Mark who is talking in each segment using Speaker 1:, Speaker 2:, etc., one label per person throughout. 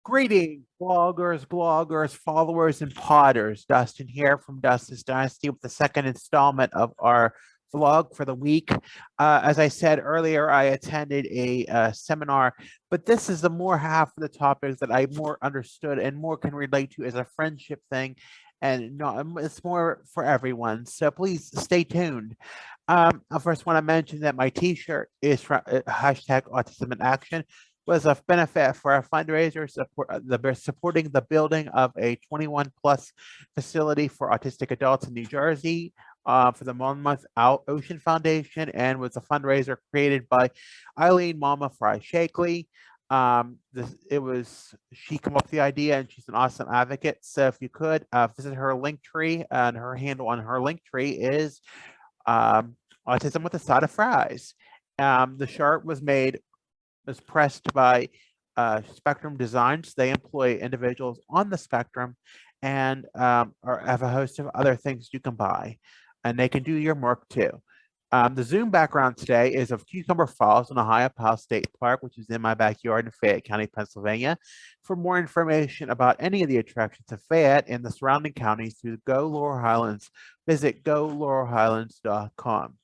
Speaker 1: Greetings, bloggers, followers, and potters. Dustin here from Dustin's Dynasty with the second installment of our vlog for the week. As I said earlier, I attended a seminar, but this is the more half of the topics that I more understood and more can relate to as a friendship thing. And no, it's more for everyone. So please stay tuned. I first want to mention that my T-shirt is from hashtag Autism in Action was a benefit for a fundraiser supporting the building of a 21 plus facility for autistic adults in New Jersey for the Monmouth Ocean Foundation, and was a fundraiser created by Eileen Mama Fry Shakely. She came up with the idea, and she's an awesome advocate. So if you could visit her link tree, and her handle on her link tree is Autism with a Side of Fries. The shirt was pressed by Spectrum Designs. They employ individuals on the spectrum and have a host of other things you can buy, and they can do your work too. The Zoom background today is of Cucumber Falls in Ohio State Park, which is in my backyard in Fayette County, Pennsylvania. For more information about any of the attractions of Fayette and the surrounding counties through Go Laurel Highlands, visit golaurelhighlands.com.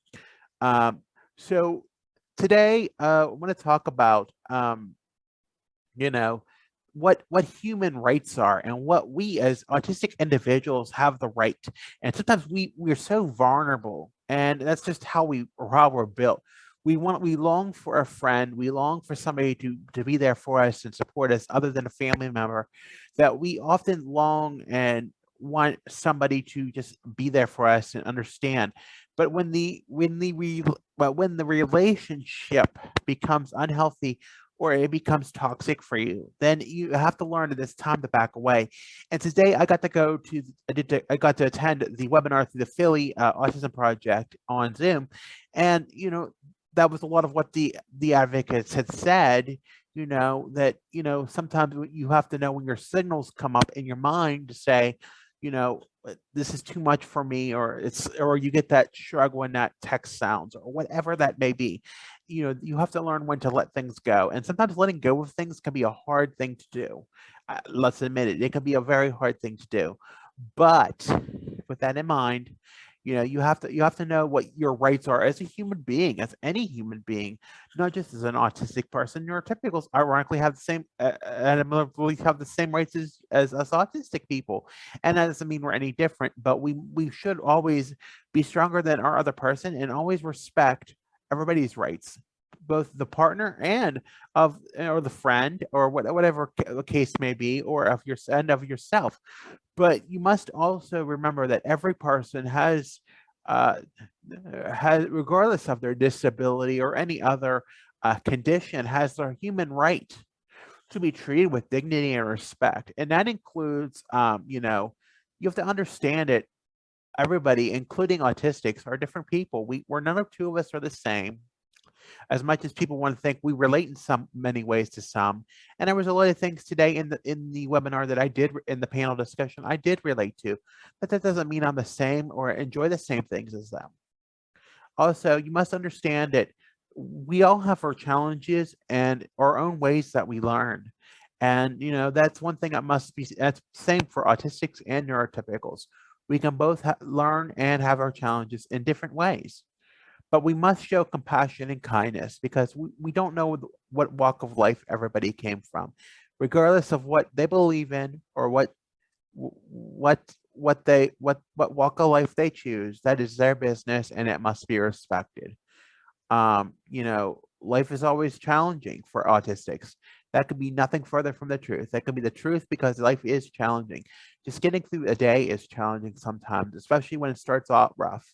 Speaker 1: So today, I want to talk about, you know, what human rights are and what we as autistic individuals have the right. And sometimes we're so vulnerable, and that's just how we're built. We long for a friend, we long for somebody to be there for us and support us other than a family member, that we often long and want somebody to just be there for us and understand. But when the relationship becomes unhealthy or it becomes toxic for you, then you have to learn that it's time to back away. And today I got to I got to attend the webinar through the Philly Autism Project on Zoom, and that was a lot of what the advocates had said. That sometimes you have to know when your signals come up in your mind to say, this is too much for me, or you get that shrug when that text sounds, or whatever that may be. You have to learn when to let things go, and sometimes letting go of things can be a hard thing to do. Let's admit it can be a very hard thing to do. But with that in mind, you have to know what your rights are as a human being, as any human being, not just as an autistic person. Neurotypicals ironically have the same and I believe have the same rights as us autistic people, and that doesn't mean we're any different. But we should always be stronger than our other person and always respect everybody's rights, both the partner and or the friend, or whatever the case may be, or of yourself. But you must also remember that every person uh, regardless of their disability or any other condition, has their human right to be treated with dignity and respect. And that includes, you have to understand it. Everybody, including autistics, are different people. We're none of two of us are the same. As much as people want to think, we relate in some many ways to some. And there was a lot of things today in the webinar that I did, in the panel discussion, I did relate to, but that doesn't mean I'm the same or enjoy the same things as them. Also, you must understand that we all have our challenges and our own ways that we learn. And that's one thing that's same for autistics and neurotypicals. We can both learn and have our challenges in different ways. But we must show compassion and kindness, because we don't know what walk of life everybody came from, regardless of what they believe in, or what walk of life they choose. That is their business, and it must be respected. Life is always challenging for autistics. That could be nothing further from the truth. That could be the truth, because life is challenging. Just getting through a day is challenging sometimes, especially when it starts out rough.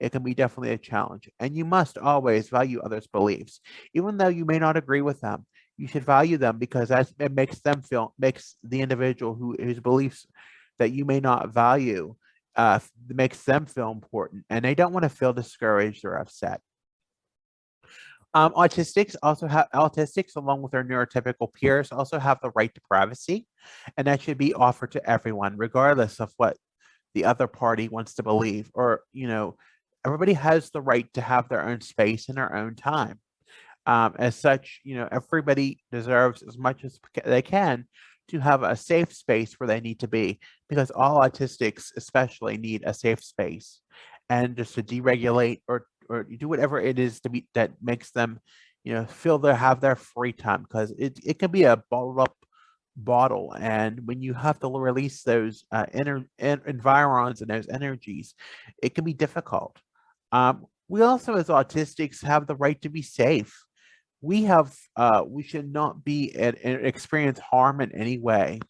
Speaker 1: It can be definitely a challenge. And you must always value others' beliefs. Even though you may not agree with them, you should value them, because it makes the individual whose beliefs that you may not value, makes them feel important, and they don't want to feel discouraged or upset. Autistics, along with their neurotypical peers, also have the right to privacy, and that should be offered to everyone, regardless of what the other party wants to believe. Or, everybody has the right to have their own space and their own time. As such, everybody deserves as much as they can to have a safe space where they need to be, because all autistics especially need a safe space, and just to deregulate or do whatever it is to be that makes them, feel they have their free time, because it can be a bottled up bottle, and when you have to release those environs and those energies, it can be difficult. We also, as autistics, have the right to be safe. We should not be experience harm in any way.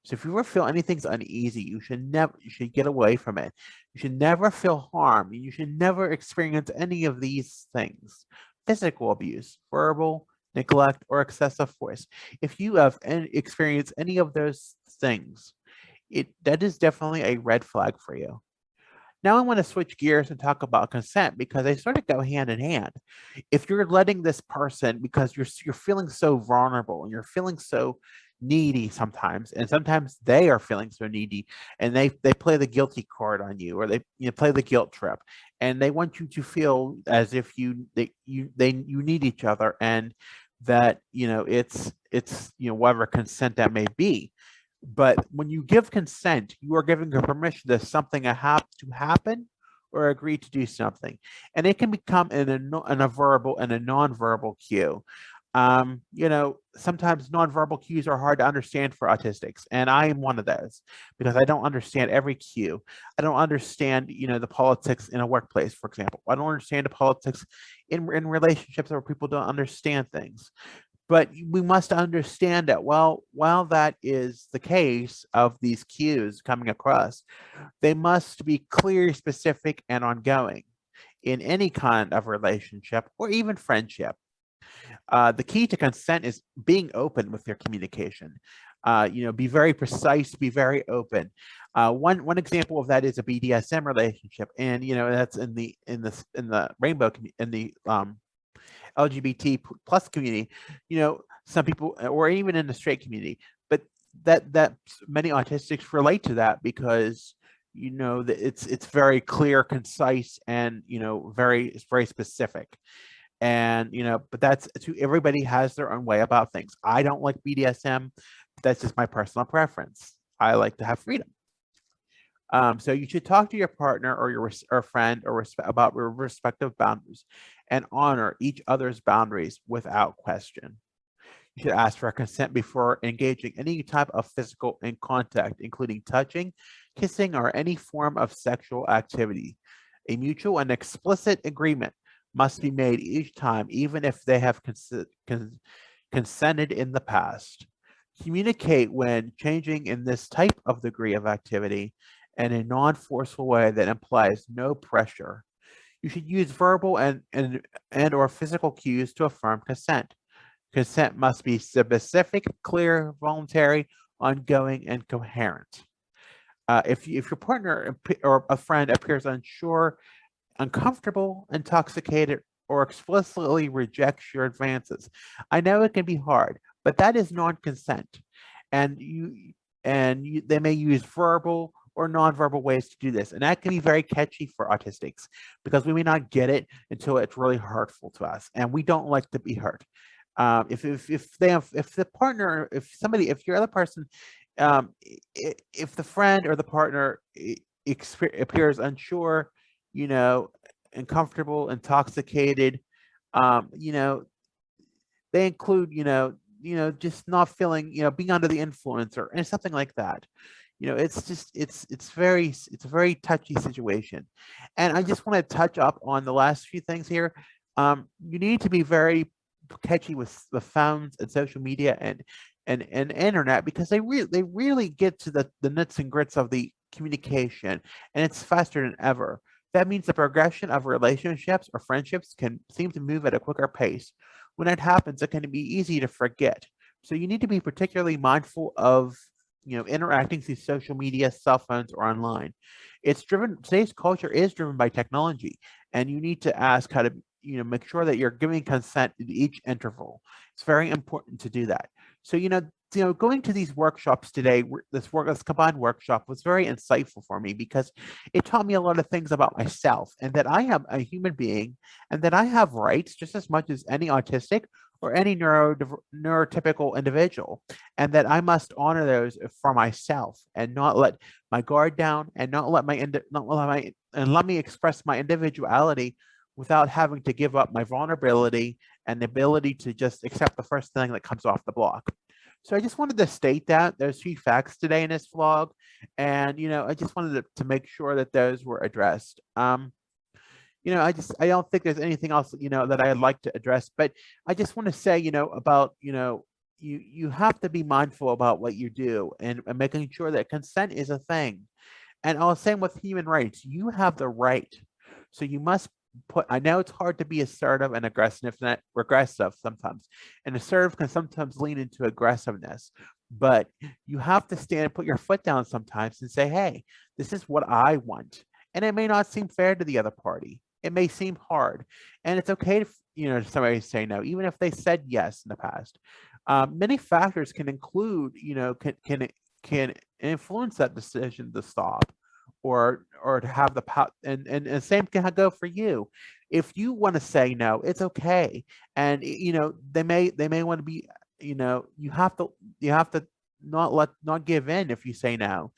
Speaker 1: So if you ever feel anything's uneasy, you should get away from it. You should never feel harm. You should never experience any of these things: physical abuse, verbal, neglect, or excessive force. If you have experienced any of those things, that is definitely a red flag for you. Now I want to switch gears and talk about consent, because they sort of go hand in hand. If you're letting this person, because you're feeling so vulnerable and you're feeling so needy sometimes, and sometimes they are feeling so needy, and they play the guilty card on you, or they play the guilt trip, and they want you to feel as if you need each other, and that it's whatever consent that may be. But when you give consent, you are giving her permission that something to happen, or agree to do something. And it can become in a verbal and a nonverbal cue. Sometimes nonverbal cues are hard to understand for autistics, and I am one of those, because I don't understand every cue. I don't understand, the politics in a workplace, for example. I don't understand the politics in relationships where people don't understand things. But we must understand that while that is the case of these cues coming across, they must be clear, specific, and ongoing in any kind of relationship or even friendship. The key to consent is being open with your communication. Be very precise, be very open. One example of that is a BDSM relationship, and that's in the rainbow in the LGBT plus community. Some people, or even in the straight community, but that many autistics relate to that, because that it's very clear, concise, and it's very specific. And but everybody has their own way about things. I don't like BDSM, but that's just my personal preference. I like to have freedom. So you should talk to your partner or your friend about your respective boundaries, and honor each other's boundaries without question. You should ask for consent before engaging any type of physical contact, including touching, kissing, or any form of sexual activity. A mutual and explicit agreement must be made each time, even if they have consented in the past. Communicate when changing in this type of degree of activity in a non-forceful way that implies no pressure. You should use verbal and or physical cues to affirm consent. Consent must be specific, clear, voluntary, ongoing, and coherent. If your partner or a friend appears unsure, uncomfortable, intoxicated, or explicitly rejects your advances, I know it can be hard, but that is non-consent, and they may use verbal or nonverbal ways to do this, and that can be very catchy for autistics, because we may not get it until it's really hurtful to us, and we don't like to be hurt. If the partner, if your other person, if the friend or the partner appears unsure, uncomfortable, intoxicated, they include, just not feeling, being under the influence or something like that. It's a very touchy situation. And I just want to touch up on the last few things here. You need to be very catchy with the phones and social media and internet, because they really get to the nuts and grits of the communication, and it's faster than ever. That means the progression of relationships or friendships can seem to move at a quicker pace. When that happens, it can be easy to forget. So you need to be particularly mindful of interacting through social media, cell phones, or online. Today's culture is driven by technology, and you need to ask how to make sure that you're giving consent at each interval. It's very important to do that. So going to these workshops today, this combined workshop was very insightful for me, because it taught me a lot of things about myself, and that I am a human being, and that I have rights just as much as any autistic or any neurotypical individual, and that I must honor those for myself and not let my guard down and not let let me express my individuality without having to give up my vulnerability and the ability to just accept the first thing that comes off the block. So I just wanted to state that there's 3 facts today in this vlog, and I just wanted to make sure that those were addressed. I don't think there's anything else that I'd like to address, but I just want to say about you have to be mindful about what you do and making sure that consent is a thing. And all same with human rights, you have the right, so you must I know it's hard to be assertive and aggressive, not regressive sometimes, and assertive can sometimes lean into aggressiveness, but you have to stand and put your foot down sometimes and say, hey, this is what I want. And it may not seem fair to the other party. It may seem hard, and it's okay to somebody say no, even if they said yes in the past. Many factors can include, can influence that decision to stop, or to have the power, and same can go for you. If you want to say no, it's okay, and they may want to be, you have to not give in. If you say no,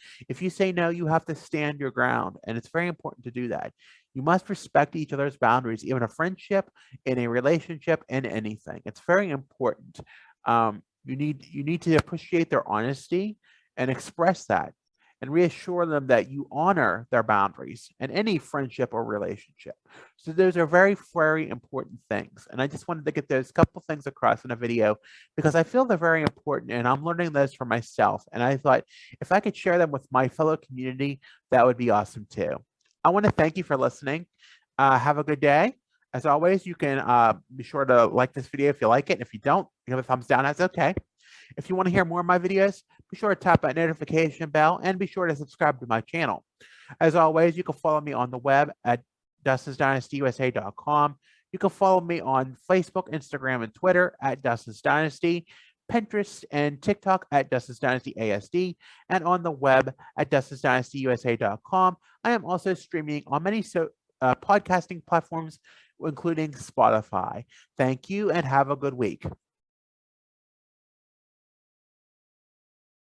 Speaker 1: you have to stand your ground, and it's very important to do that. You must respect each other's boundaries, even a friendship, in a relationship, in anything. It's very important. You need to appreciate their honesty and express that, and reassure them that you honor their boundaries in any friendship or relationship. So those are very, very important things. And I just wanted to get those couple things across in a video because I feel they're very important, and I'm learning those for myself. And I thought if I could share them with my fellow community, that would be awesome too. I want to thank you for listening. Have a good day. As always, you can be sure to like this video if you like it. If you don't, give a thumbs down. That's okay. If you want to hear more of my videos, be sure to tap that notification bell and be sure to subscribe to my channel. As always, you can follow me on the web at Dustin'sDynastyUSA.com. You can follow me on Facebook, Instagram, and Twitter at Dustin's Dynasty, Pinterest and TikTok at Dustin's Dynasty ASD, and on the web at Dustin'sDynastyUSA.com. I am also streaming on many podcasting platforms, including Spotify. Thank you and have a good week.